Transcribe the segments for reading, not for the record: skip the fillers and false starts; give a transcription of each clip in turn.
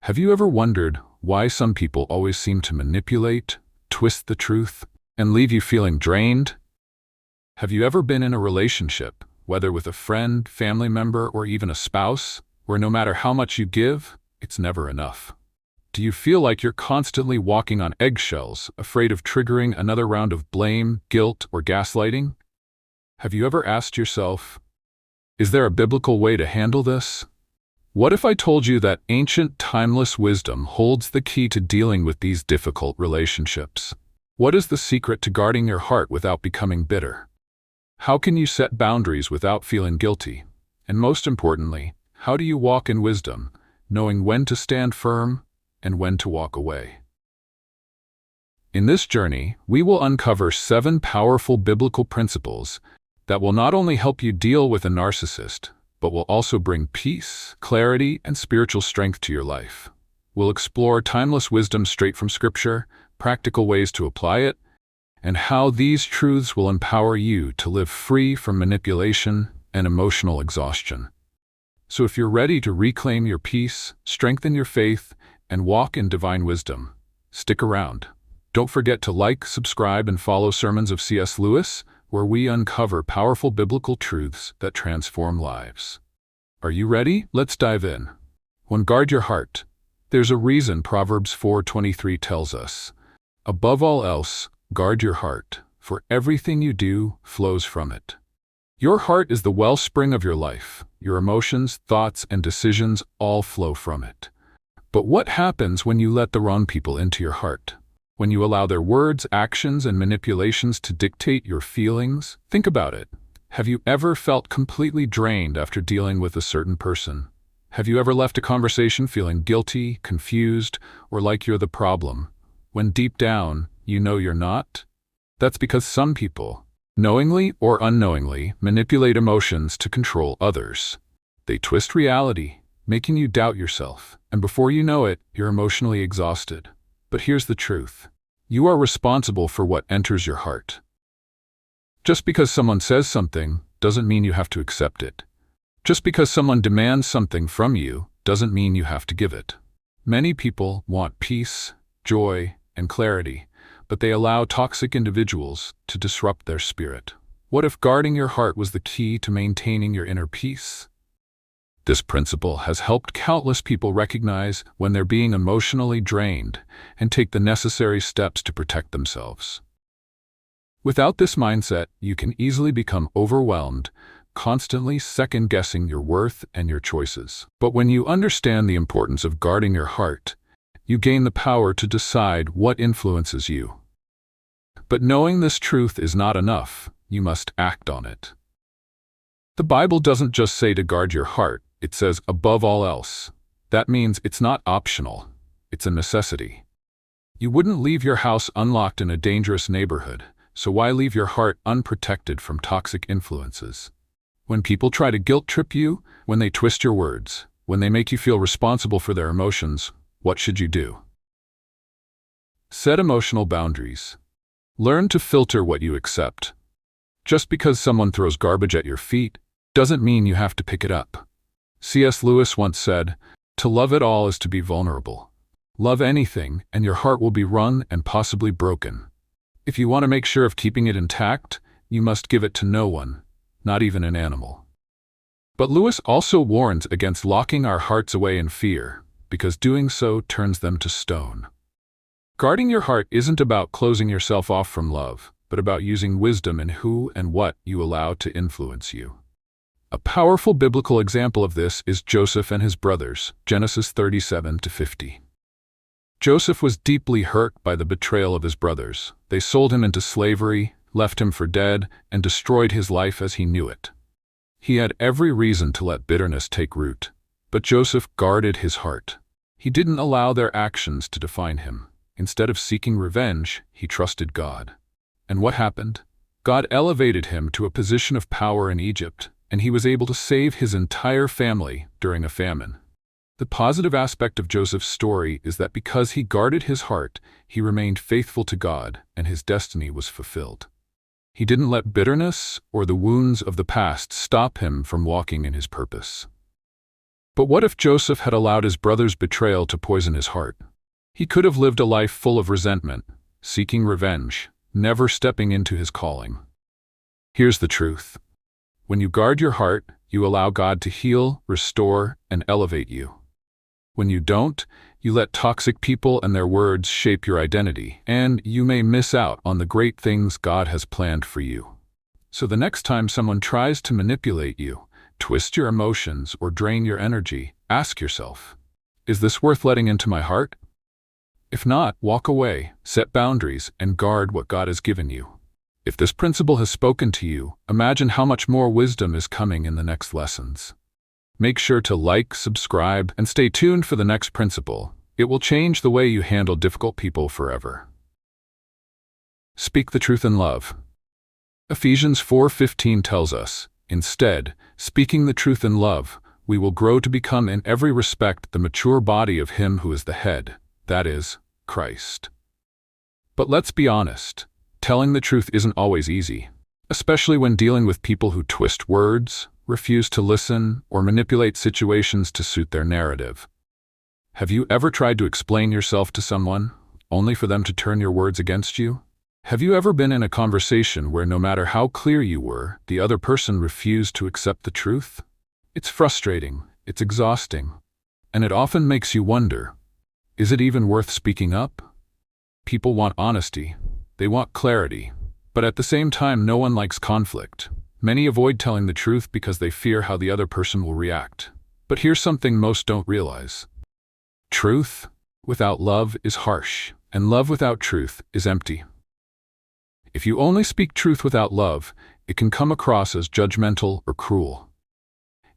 Have you ever wondered why some people always seem to manipulate, twist the truth, and leave you feeling drained? Have you ever been in a relationship, whether with a friend, family member, or even a spouse, where no matter how much you give, it's never enough? Do you feel like you're constantly walking on eggshells, afraid of triggering another round of blame, guilt, or gaslighting? Have you ever asked yourself, is there a biblical way to handle this? What if I told you that ancient, timeless wisdom holds the key to dealing with these difficult relationships? What is the secret to guarding your heart without becoming bitter? How can you set boundaries without feeling guilty? And most importantly, how do you walk in wisdom, knowing when to stand firm and when to walk away? In this journey, we will uncover 7 powerful biblical principles that will not only help you deal with a narcissist, but will also bring peace, clarity, and spiritual strength to your life. We'll explore timeless wisdom straight from Scripture, practical ways to apply it, and how these truths will empower you to live free from manipulation and emotional exhaustion. So if you're ready to reclaim your peace, strengthen your faith, and walk in divine wisdom, stick around. Don't forget to like, subscribe, and follow Sermons of C.S. Lewis, where we uncover powerful biblical truths that transform lives. Are you ready? Let's dive in. 1. Guard your heart. There's a reason Proverbs 4:23 tells us, above all else, guard your heart, for everything you do flows from it. Your heart is the wellspring of your life. Your emotions, thoughts, and decisions all flow from it. But what happens when you let the wrong people into your heart? When you allow their words, actions, and manipulations to dictate your feelings? Think about it. Have you ever felt completely drained after dealing with a certain person? Have you ever left a conversation feeling guilty, confused, or like you're the problem, when deep down, you know you're not? That's because some people, knowingly or unknowingly, manipulate emotions to control others. They twist reality, making you doubt yourself, and before you know it, you're emotionally exhausted. But here's the truth. You are responsible for what enters your heart. Just because someone says something doesn't mean you have to accept it. Just because someone demands something from you doesn't mean you have to give it. Many people want peace, joy, and clarity, but they allow toxic individuals to disrupt their spirit. What if guarding your heart was the key to maintaining your inner peace? This principle has helped countless people recognize when they're being emotionally drained and take the necessary steps to protect themselves. Without this mindset, you can easily become overwhelmed, constantly second-guessing your worth and your choices. But when you understand the importance of guarding your heart, you gain the power to decide what influences you. But knowing this truth is not enough. You must act on it. The Bible doesn't just say to guard your heart. It says, above all else. That means it's not optional. It's a necessity. You wouldn't leave your house unlocked in a dangerous neighborhood, so why leave your heart unprotected from toxic influences? When people try to guilt trip you, when they twist your words, when they make you feel responsible for their emotions, what should you do? Set emotional boundaries. Learn to filter what you accept. Just because someone throws garbage at your feet doesn't mean you have to pick it up. C.S. Lewis once said, to love at all is to be vulnerable. Love anything, and your heart will be wrung and possibly broken. If you want to make sure of keeping it intact, you must give it to no one, not even an animal. But Lewis also warns against locking our hearts away in fear, because doing so turns them to stone. Guarding your heart isn't about closing yourself off from love, but about using wisdom in who and what you allow to influence you. A powerful biblical example of this is Joseph and his brothers, Genesis 37-50. Joseph was deeply hurt by the betrayal of his brothers. They sold him into slavery, left him for dead, and destroyed his life as he knew it. He had every reason to let bitterness take root, but Joseph guarded his heart. He didn't allow their actions to define him. Instead of seeking revenge, he trusted God. And what happened? God elevated him to a position of power in Egypt, and he was able to save his entire family during a famine. The positive aspect of Joseph's story is that because he guarded his heart, he remained faithful to God, and his destiny was fulfilled. He didn't let bitterness or the wounds of the past stop him from walking in his purpose. But what if Joseph had allowed his brother's betrayal to poison his heart? He could have lived a life full of resentment, seeking revenge, never stepping into his calling. Here's the truth. When you guard your heart, you allow God to heal, restore, and elevate you. When you don't, you let toxic people and their words shape your identity, and you may miss out on the great things God has planned for you. So the next time someone tries to manipulate you, twist your emotions, or drain your energy, ask yourself, is this worth letting into my heart? If not, walk away, set boundaries, and guard what God has given you. If this principle has spoken to you, imagine how much more wisdom is coming in the next lessons. Make sure to like, subscribe, and stay tuned for the next principle. It will change the way you handle difficult people forever. Speak the truth in love. Ephesians 4:15 tells us, instead, speaking the truth in love, we will grow to become in every respect the mature body of Him who is the head, that is, Christ. But let's be honest, telling the truth isn't always easy, especially when dealing with people who twist words, refuse to listen, or manipulate situations to suit their narrative. Have you ever tried to explain yourself to someone, only for them to turn your words against you? Have you ever been in a conversation where no matter how clear you were, the other person refused to accept the truth? It's frustrating, it's exhausting, and it often makes you wonder, is it even worth speaking up? People want honesty, they want clarity, but at the same time no one likes conflict. Many avoid telling the truth because they fear how the other person will react. But here's something most don't realize. Truth without love is harsh, and love without truth is empty. If you only speak truth without love, it can come across as judgmental or cruel.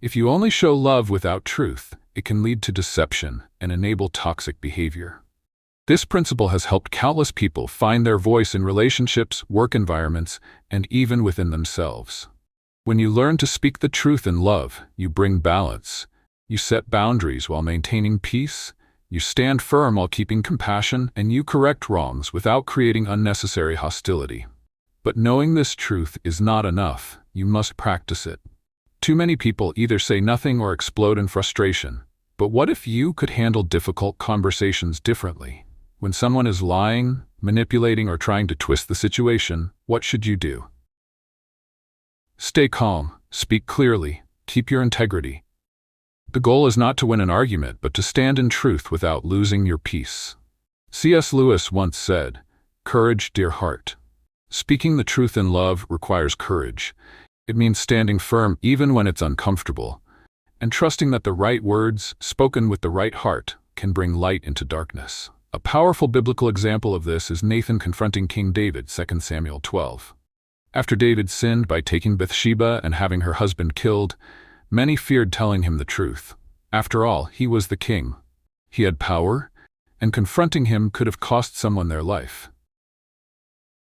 If you only show love without truth, it can lead to deception and enable toxic behavior. This principle has helped countless people find their voice in relationships, work environments, and even within themselves. When you learn to speak the truth in love, you bring balance. You set boundaries while maintaining peace. You stand firm while keeping compassion, and you correct wrongs without creating unnecessary hostility. But knowing this truth is not enough. You must practice it. Too many people either say nothing or explode in frustration. But what if you could handle difficult conversations differently? When someone is lying, manipulating, or trying to twist the situation, what should you do? Stay calm, speak clearly, keep your integrity. The goal is not to win an argument, but to stand in truth without losing your peace. C.S. Lewis once said, "Courage, dear heart." Speaking the truth in love requires courage. It means standing firm even when it's uncomfortable, and trusting that the right words, spoken with the right heart, can bring light into darkness. A powerful biblical example of this is Nathan confronting King David, 2 Samuel 12. After David sinned by taking Bathsheba and having her husband killed, many feared telling him the truth. After all, he was the king. He had power, and confronting him could have cost someone their life.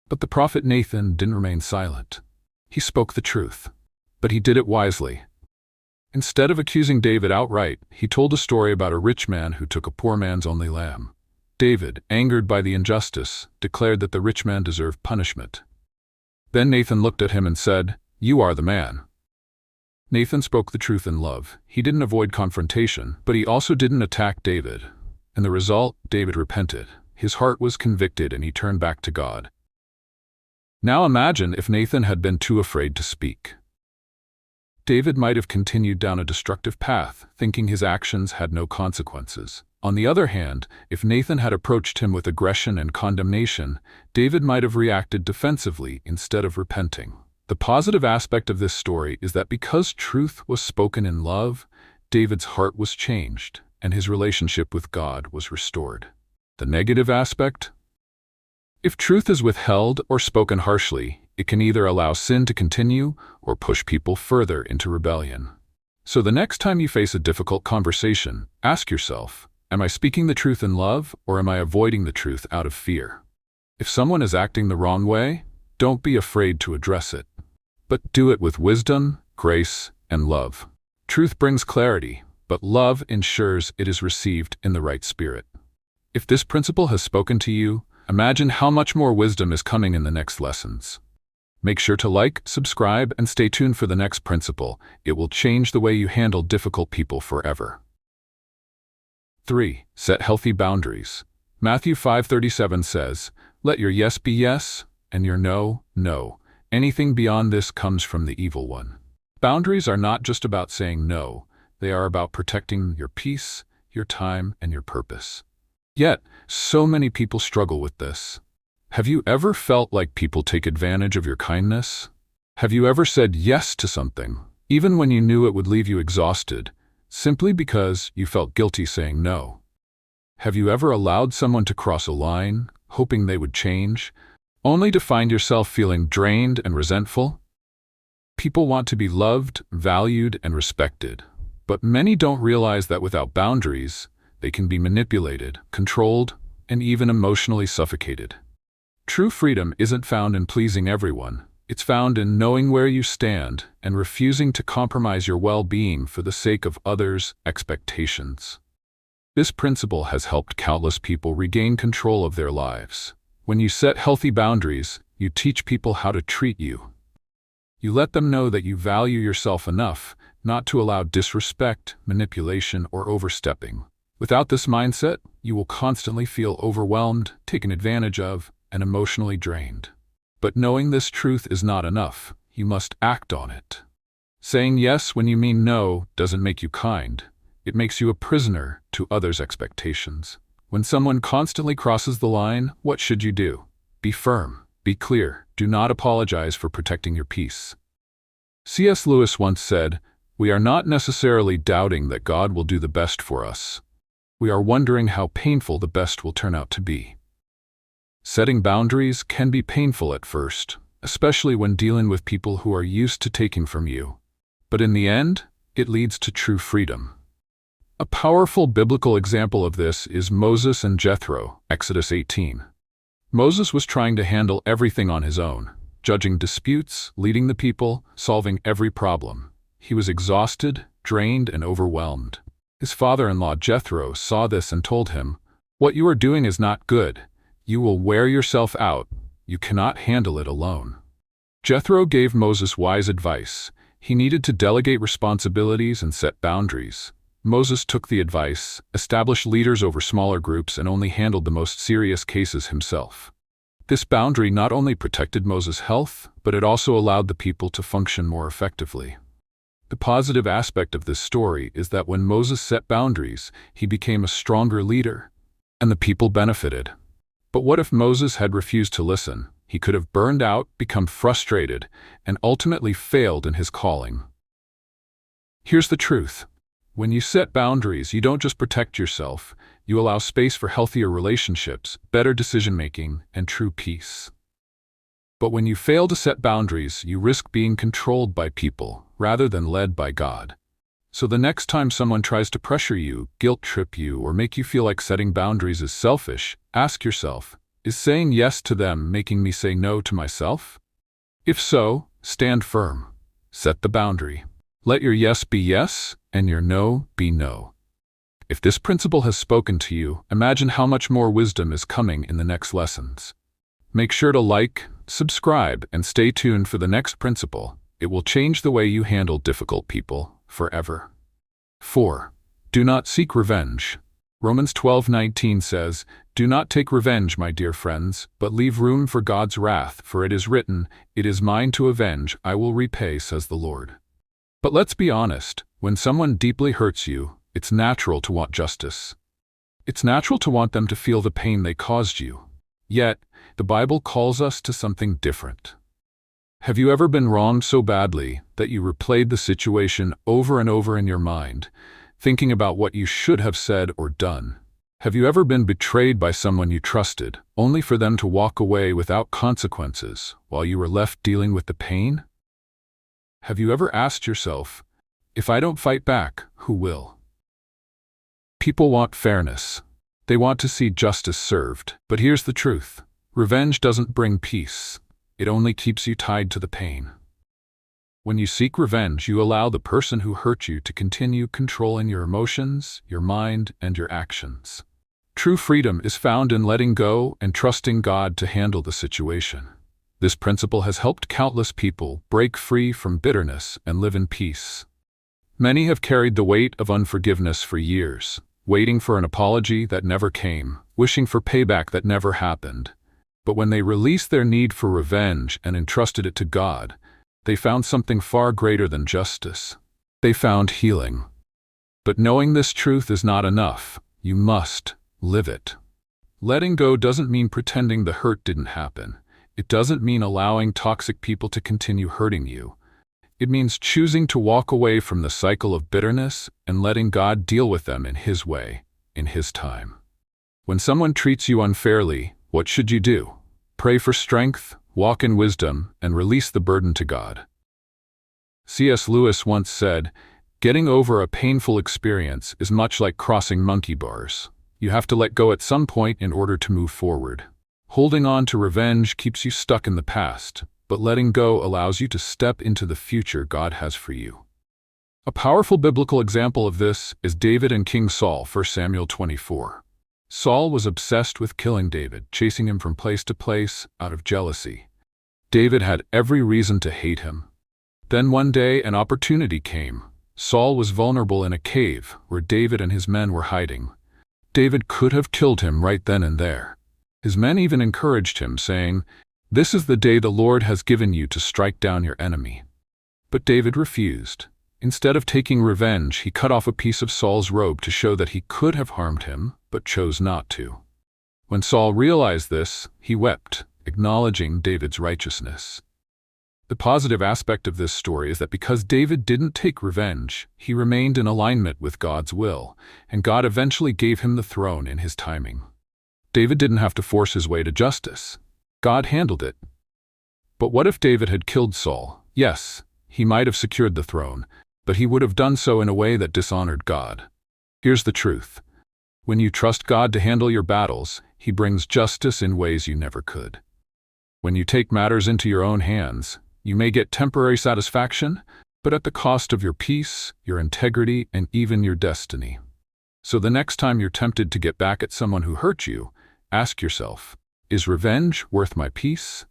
But the prophet Nathan didn't remain silent. He spoke the truth, but he did it wisely. Instead of accusing David outright, he told a story about a rich man who took a poor man's only lamb. David, angered by the injustice, declared that the rich man deserved punishment. Then Nathan looked at him and said, "You are the man." Nathan spoke the truth in love. He didn't avoid confrontation, but he also didn't attack David. And the result, David repented. His heart was convicted and he turned back to God. Now imagine if Nathan had been too afraid to speak. David might have continued down a destructive path, thinking his actions had no consequences. On the other hand, if Nathan had approached him with aggression and condemnation, David might have reacted defensively instead of repenting. The positive aspect of this story is that because truth was spoken in love, David's heart was changed, and his relationship with God was restored. The negative aspect? If truth is withheld or spoken harshly, it can either allow sin to continue or push people further into rebellion. So the next time you face a difficult conversation, ask yourself, am I speaking the truth in love, or am I avoiding the truth out of fear? If someone is acting the wrong way, don't be afraid to address it. But do it with wisdom, grace, and love. Truth brings clarity, but love ensures it is received in the right spirit. If this principle has spoken to you, imagine how much more wisdom is coming in the next lessons. Make sure to like, subscribe, and stay tuned for the next principle. It will change the way you handle difficult people forever. 3. Set healthy boundaries. Matthew 5:37 says, "Let your yes be yes, and your no, no. Anything beyond this comes from the evil one." Boundaries are not just about saying no. They are about protecting your peace, your time, and your purpose. Yet, so many people struggle with this. Have you ever felt like people take advantage of your kindness? Have you ever said yes to something, even when you knew it would leave you exhausted, simply because you felt guilty saying no? Have you ever allowed someone to cross a line, hoping they would change, only to find yourself feeling drained and resentful? People want to be loved, valued, and respected, but many don't realize that without boundaries, they can be manipulated, controlled, and even emotionally suffocated. True freedom isn't found in pleasing everyone. It's found in knowing where you stand and refusing to compromise your well-being for the sake of others' expectations. This principle has helped countless people regain control of their lives. When you set healthy boundaries, you teach people how to treat you. You let them know that you value yourself enough not to allow disrespect, manipulation, or overstepping. Without this mindset, you will constantly feel overwhelmed, taken advantage of, and emotionally drained. But knowing this truth is not enough. You must act on it. Saying yes when you mean no doesn't make you kind. It makes you a prisoner to others' expectations. When someone constantly crosses the line, what should you do? Be firm. Be clear. Do not apologize for protecting your peace. C.S. Lewis once said, "We are not necessarily doubting that God will do the best for us. We are wondering how painful the best will turn out to be." Setting boundaries can be painful at first, especially when dealing with people who are used to taking from you. But in the end, it leads to true freedom. A powerful biblical example of this is Moses and Jethro, Exodus 18. Moses was trying to handle everything on his own, judging disputes, leading the people, solving every problem. He was exhausted, drained, and overwhelmed. His father-in-law Jethro saw this and told him, "What you are doing is not good. You will wear yourself out. You cannot handle it alone." Jethro gave Moses wise advice. He needed to delegate responsibilities and set boundaries. Moses took the advice, established leaders over smaller groups, and only handled the most serious cases himself. This boundary not only protected Moses' health, but it also allowed the people to function more effectively. The positive aspect of this story is that when Moses set boundaries, he became a stronger leader, and the people benefited. But what if Moses had refused to listen? He could have burned out, become frustrated, and ultimately failed in his calling. Here's the truth. When you set boundaries, you don't just protect yourself, you allow space for healthier relationships, better decision-making, and true peace. But when you fail to set boundaries, you risk being controlled by people rather than led by God. So the next time someone tries to pressure you, guilt-trip you, or make you feel like setting boundaries is selfish, ask yourself, is saying yes to them making me say no to myself? If so, stand firm. Set the boundary. Let your yes be yes, and your no be no. If this principle has spoken to you, imagine how much more wisdom is coming in the next lessons. Make sure to like, subscribe, and stay tuned for the next principle. It will change the way you handle difficult people forever. 4. Do not seek revenge. Romans 12:19 says, "Do not take revenge, my dear friends, but leave room for God's wrath, for it is written, 'It is mine to avenge, I will repay,' says the Lord." But let's be honest, when someone deeply hurts you, it's natural to want justice. It's natural to want them to feel the pain they caused you. Yet, the Bible calls us to something different. Have you ever been wronged so badly that you replayed the situation over and over in your mind, thinking about what you should have said or done? Have you ever been betrayed by someone you trusted, only for them to walk away without consequences while you were left dealing with the pain? Have you ever asked yourself, if I don't fight back, who will? People want fairness. They want to see justice served. But here's the truth. Revenge doesn't bring peace. It only keeps you tied to the pain. When you seek revenge, you allow the person who hurt you to continue controlling your emotions, your mind, and your actions. True freedom is found in letting go and trusting God to handle the situation. This principle has helped countless people break free from bitterness and live in peace. Many have carried the weight of unforgiveness for years, waiting for an apology that never came, wishing for payback that never happened. But when they released their need for revenge and entrusted it to God, they found something far greater than justice. They found healing. But knowing this truth is not enough. You must live it. Letting go doesn't mean pretending the hurt didn't happen. It doesn't mean allowing toxic people to continue hurting you. It means choosing to walk away from the cycle of bitterness and letting God deal with them in His way, in His time. When someone treats you unfairly, what should you do? Pray for strength, walk in wisdom, and release the burden to God. C.S. Lewis once said, "Getting over a painful experience is much like crossing monkey bars. You have to let go at some point in order to move forward. Holding on to revenge keeps you stuck in the past, but letting go allows you to step into the future God has for you." A powerful biblical example of this is David and King Saul, 1 Samuel 24. Saul was obsessed with killing David, chasing him from place to place out of jealousy. David had every reason to hate him. Then one day an opportunity came. Saul was vulnerable in a cave where David and his men were hiding. David could have killed him right then and there. His men even encouraged him, saying, "This is the day the Lord has given you to strike down your enemy." But David refused. Instead of taking revenge, he cut off a piece of Saul's robe to show that he could have harmed him, but chose not to. When Saul realized this, he wept, acknowledging David's righteousness. The positive aspect of this story is that because David didn't take revenge, he remained in alignment with God's will, and God eventually gave him the throne in His timing. David didn't have to force his way to justice. God handled it. But what if David had killed Saul? Yes, he might have secured the throne, but he would have done so in a way that dishonored God. Here's the truth. When you trust God to handle your battles, He brings justice in ways you never could. When you take matters into your own hands, you may get temporary satisfaction, but at the cost of your peace, your integrity, and even your destiny. So the next time you're tempted to get back at someone who hurt you, ask yourself, is revenge worth my peace?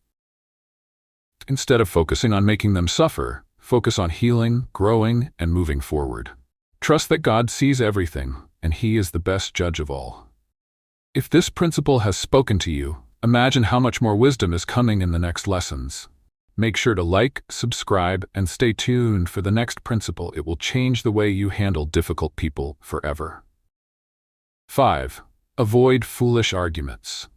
Instead of focusing on making them suffer, focus on healing, growing, and moving forward. Trust that God sees everything, and He is the best judge of all. If this principle has spoken to you, imagine how much more wisdom is coming in the next lessons. Make sure to like, subscribe, and stay tuned for the next principle. It will change the way you handle difficult people forever. 5. Avoid foolish arguments.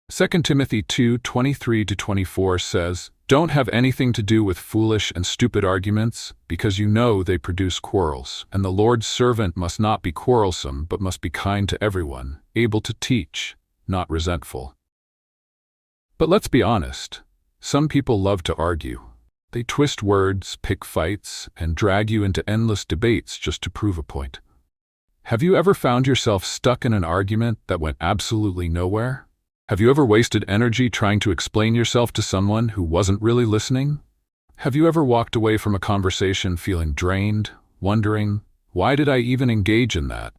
2 Timothy 2:23-24 says, "Don't have anything to do with foolish and stupid arguments, because you know they produce quarrels, and the Lord's servant must not be quarrelsome, but must be kind to everyone, able to teach, not resentful." But let's be honest. Some people love to argue. They twist words, pick fights, and drag you into endless debates just to prove a point. Have you ever found yourself stuck in an argument that went absolutely nowhere? Have you ever wasted energy trying to explain yourself to someone who wasn't really listening? Have you ever walked away from a conversation feeling drained, wondering, why did I even engage in that?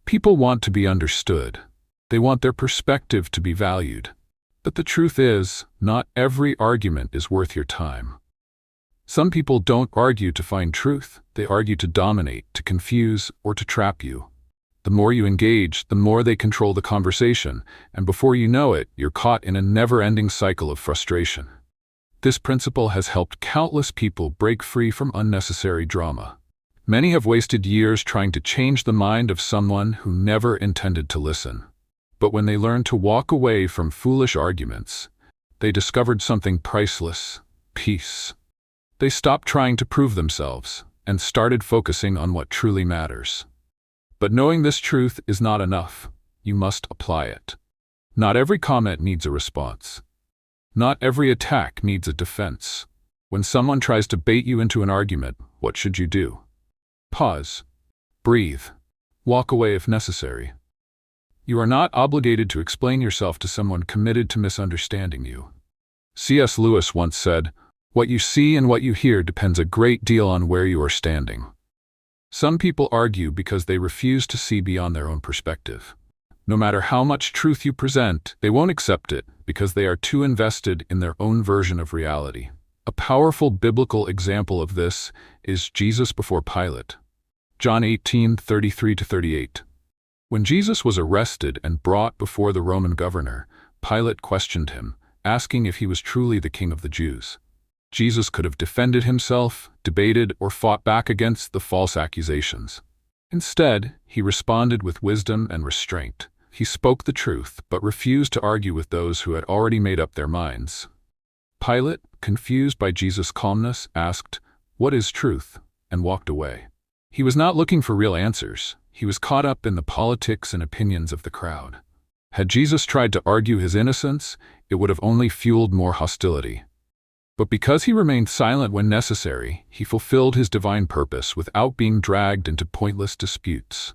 People want to be understood. They want their perspective to be valued. But the truth is, not every argument is worth your time. Some people don't argue to find truth. They argue to dominate, to confuse, or to trap you. The more you engage, the more they control the conversation, and before you know it, you're caught in a never-ending cycle of frustration. This principle has helped countless people break free from unnecessary drama. Many have wasted years trying to change the mind of someone who never intended to listen. But when they learned to walk away from foolish arguments, they discovered something priceless: peace. They stopped trying to prove themselves and started focusing on what truly matters. But knowing this truth is not enough. You must apply it. Not every comment needs a response. Not every attack needs a defense. When someone tries to bait you into an argument, what should you do? Pause. Breathe. Walk away if necessary. You are not obligated to explain yourself to someone committed to misunderstanding you. C.S. Lewis once said, "What you see and what you hear depends a great deal on where you are standing." Some people argue because they refuse to see beyond their own perspective. No matter how much truth you present, they won't accept it because they are too invested in their own version of reality. A powerful biblical example of this is Jesus before Pilate. John 18:33-38. When Jesus was arrested and brought before the Roman governor, Pilate questioned him, asking if he was truly the king of the Jews. Jesus could have defended himself, debated, or fought back against the false accusations. Instead, he responded with wisdom and restraint. He spoke the truth, but refused to argue with those who had already made up their minds. Pilate, confused by Jesus' calmness, asked, "What is truth?" and walked away. He was not looking for real answers. He was caught up in the politics and opinions of the crowd. Had Jesus tried to argue his innocence, it would have only fueled more hostility. But because he remained silent when necessary, he fulfilled his divine purpose without being dragged into pointless disputes.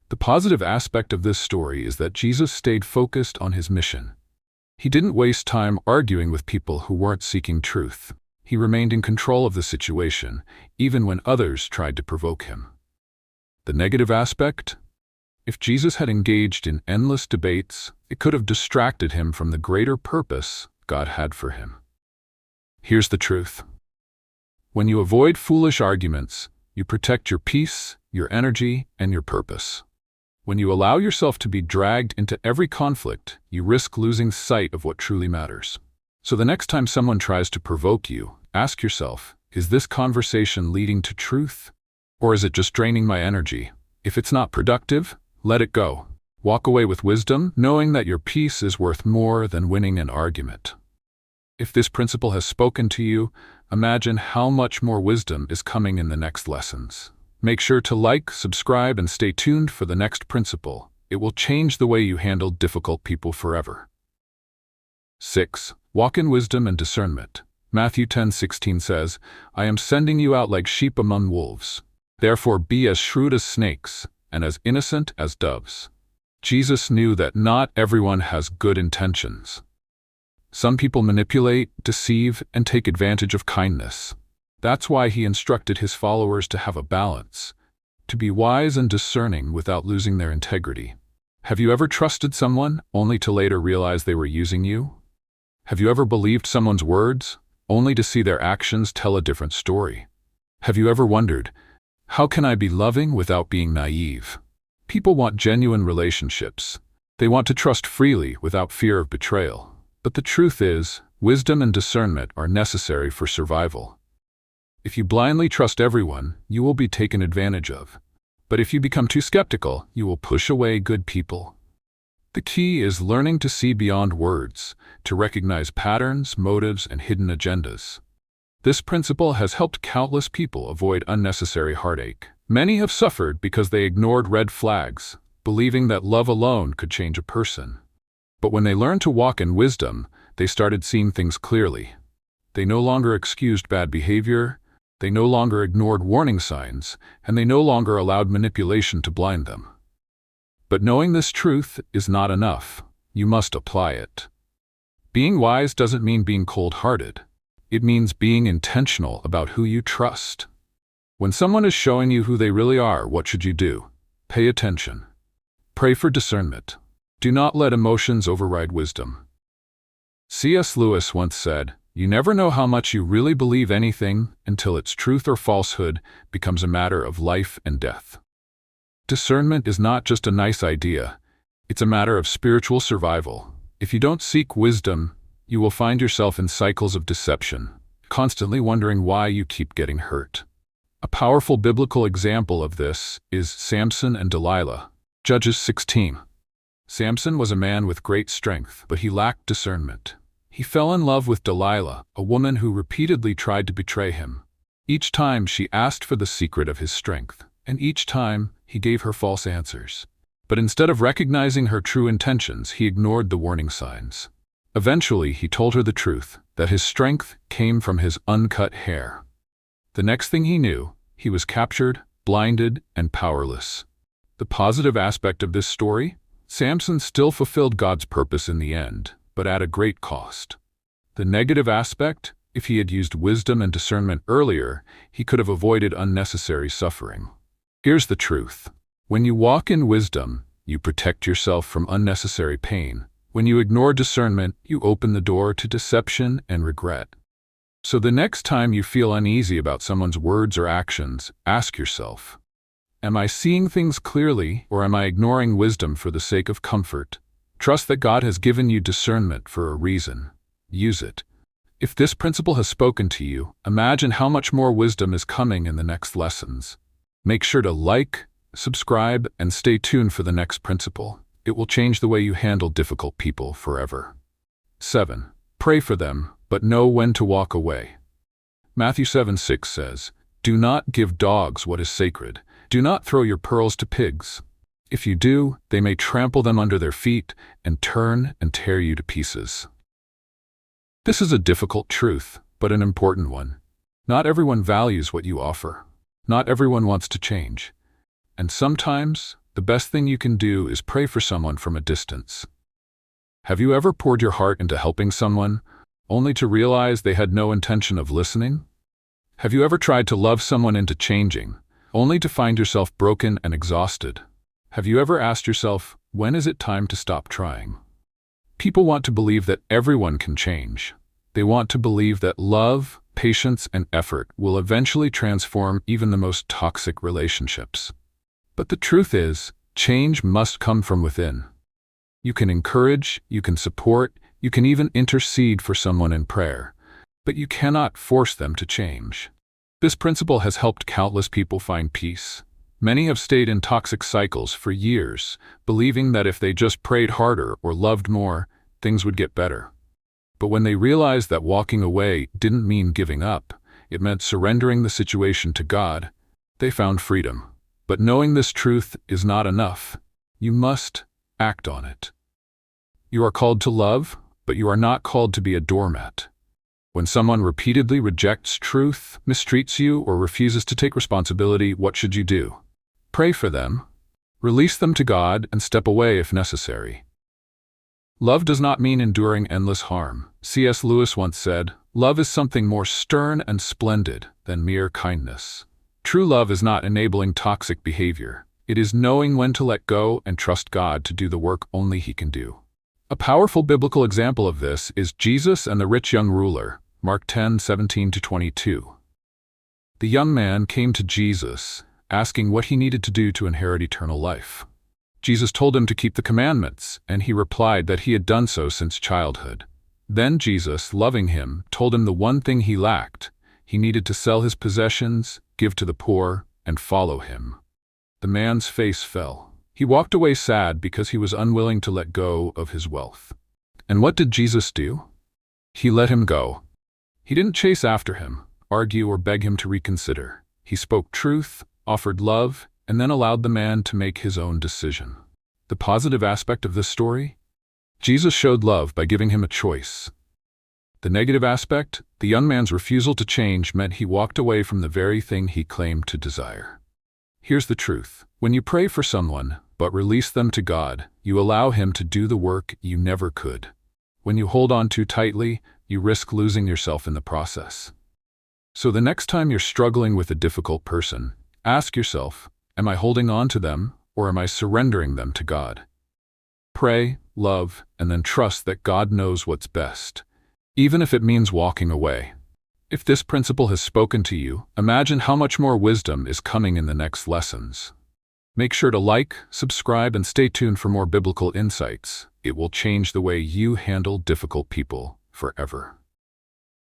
The positive aspect of this story is that Jesus stayed focused on his mission. He didn't waste time arguing with people who weren't seeking truth. He remained in control of the situation, even when others tried to provoke him. The negative aspect? If Jesus had engaged in endless debates, it could have distracted him from the greater purpose God had for him. Here's the truth. When you avoid foolish arguments, you protect your peace, your energy, and your purpose. When you allow yourself to be dragged into every conflict, you risk losing sight of what truly matters. So the next time someone tries to provoke you, ask yourself, is this conversation leading to truth? Or is it just draining my energy? If it's not productive, let it go. Walk away with wisdom, knowing that your peace is worth more than winning an argument. If this principle has spoken to you, imagine how much more wisdom is coming in the next lessons. Make sure to like, subscribe, and stay tuned for the next principle. It will change the way you handle difficult people forever. 6. Walk in wisdom and discernment. Matthew 10:16 says, "I am sending you out like sheep among wolves. Therefore be as shrewd as snakes, and as innocent as doves." Jesus knew that not everyone has good intentions. Some people manipulate, deceive, and take advantage of kindness. That's why he instructed his followers to have a balance, to be wise and discerning without losing their integrity. Have you ever trusted someone only to later realize they were using you? Have you ever believed someone's words only to see their actions tell a different story? Have you ever wondered, how can I be loving without being naive? People want genuine relationships. They want to trust freely without fear of betrayal. But the truth is, wisdom and discernment are necessary for survival. If you blindly trust everyone, you will be taken advantage of. But if you become too skeptical, you will push away good people. The key is learning to see beyond words, to recognize patterns, motives, and hidden agendas. This principle has helped countless people avoid unnecessary heartache. Many have suffered because they ignored red flags, believing that love alone could change a person. But when they learned to walk in wisdom, they started seeing things clearly. They no longer excused bad behavior, they no longer ignored warning signs, and they no longer allowed manipulation to blind them. But knowing this truth is not enough. You must apply it. Being wise doesn't mean being cold-hearted. It means being intentional about who you trust. When someone is showing you who they really are, what should you do? Pay attention. Pray for discernment. Do not let emotions override wisdom. C.S. Lewis once said, "You never know how much you really believe anything until its truth or falsehood becomes a matter of life and death." Discernment is not just a nice idea, it's a matter of spiritual survival. If you don't seek wisdom, you will find yourself in cycles of deception, constantly wondering why you keep getting hurt. A powerful biblical example of this is Samson and Delilah. Judges 16. Samson was a man with great strength, but he lacked discernment. He fell in love with Delilah, a woman who repeatedly tried to betray him. Each time she asked for the secret of his strength, and each time he gave her false answers. But instead of recognizing her true intentions, he ignored the warning signs. Eventually, he told her the truth, that his strength came from his uncut hair. The next thing he knew, he was captured, blinded, and powerless. The positive aspect of this story? Samson still fulfilled God's purpose in the end, but at a great cost. The negative aspect? If he had used wisdom and discernment earlier, he could have avoided unnecessary suffering. Here's the truth. When you walk in wisdom, you protect yourself from unnecessary pain. When you ignore discernment, you open the door to deception and regret. So the next time you feel uneasy about someone's words or actions, ask yourself, Am I seeing things clearly, or am I ignoring wisdom for the sake of comfort? Trust that God has given you discernment for a reason. Use it. If this principle has spoken to you, imagine how much more wisdom is coming in the next lessons. Make sure to like, subscribe, and stay tuned for the next principle. It will change the way you handle difficult people forever. 7. Pray for them, but know when to walk away. Matthew 7:6 says, "Do not give dogs what is sacred. Do not throw your pearls to pigs. If you do, they may trample them under their feet and turn and tear you to pieces." This is a difficult truth, but an important one. Not everyone values what you offer. Not everyone wants to change. And sometimes, the best thing you can do is pray for someone from a distance. Have you ever poured your heart into helping someone, only to realize they had no intention of listening? Have you ever tried to love someone into changing, only to find yourself broken and exhausted? Have you ever asked yourself, when is it time to stop trying? People want to believe that everyone can change. They want to believe that love, patience, and effort will eventually transform even the most toxic relationships. But the truth is, change must come from within. You can encourage, you can support, you can even intercede for someone in prayer, but you cannot force them to change. This principle has helped countless people find peace. Many have stayed in toxic cycles for years, believing that if they just prayed harder or loved more, things would get better. But when they realized that walking away didn't mean giving up, it meant surrendering the situation to God, they found freedom. But knowing this truth is not enough. You must act on it. You are called to love, but you are not called to be a doormat. When someone repeatedly rejects truth, mistreats you, or refuses to take responsibility, what should you do? Pray for them, release them to God, and step away if necessary. Love does not mean enduring endless harm. C.S. Lewis once said, "Love is something more stern and splendid than mere kindness." True love is not enabling toxic behavior. It is knowing when to let go and trust God to do the work only He can do. A powerful biblical example of this is Jesus and the rich young ruler, Mark 10:17-22. The young man came to Jesus, asking what he needed to do to inherit eternal life. Jesus told him to keep the commandments, and he replied that he had done so since childhood. Then Jesus, loving him, told him the one thing he lacked. He needed to sell his possessions, give to the poor, and follow him. The man's face fell. He walked away sad because he was unwilling to let go of his wealth. And what did Jesus do? He let him go. He didn't chase after him, argue, or beg him to reconsider. He spoke truth, offered love, and then allowed the man to make his own decision. The positive aspect of this story? Jesus showed love by giving him a choice. The negative aspect, the young man's refusal to change, meant he walked away from the very thing he claimed to desire. Here's the truth. When you pray for someone, but release them to God, you allow Him to do the work you never could. When you hold on too tightly, you risk losing yourself in the process. So the next time you're struggling with a difficult person, ask yourself, am I holding on to them, or am I surrendering them to God? Pray, love, and then trust that God knows what's best, even if it means walking away. If this principle has spoken to you, imagine how much more wisdom is coming in the next lessons. Make sure to like, subscribe, and stay tuned for more biblical insights. It will change the way you handle difficult people forever.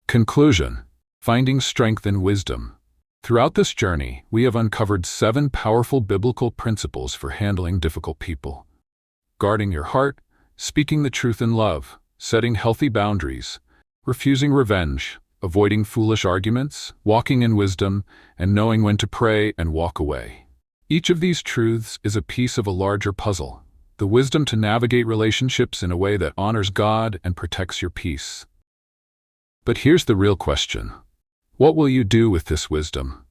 Conclusion: finding strength in wisdom. Throughout this journey, we have uncovered 7 powerful biblical principles for handling difficult people. Guarding your heart, speaking the truth in love, setting healthy boundaries, refusing revenge, avoiding foolish arguments, walking in wisdom, and knowing when to pray and walk away. Each of these truths is a piece of a larger puzzle, the wisdom to navigate relationships in a way that honors God and protects your peace. But here's the real question. What will you do with this wisdom?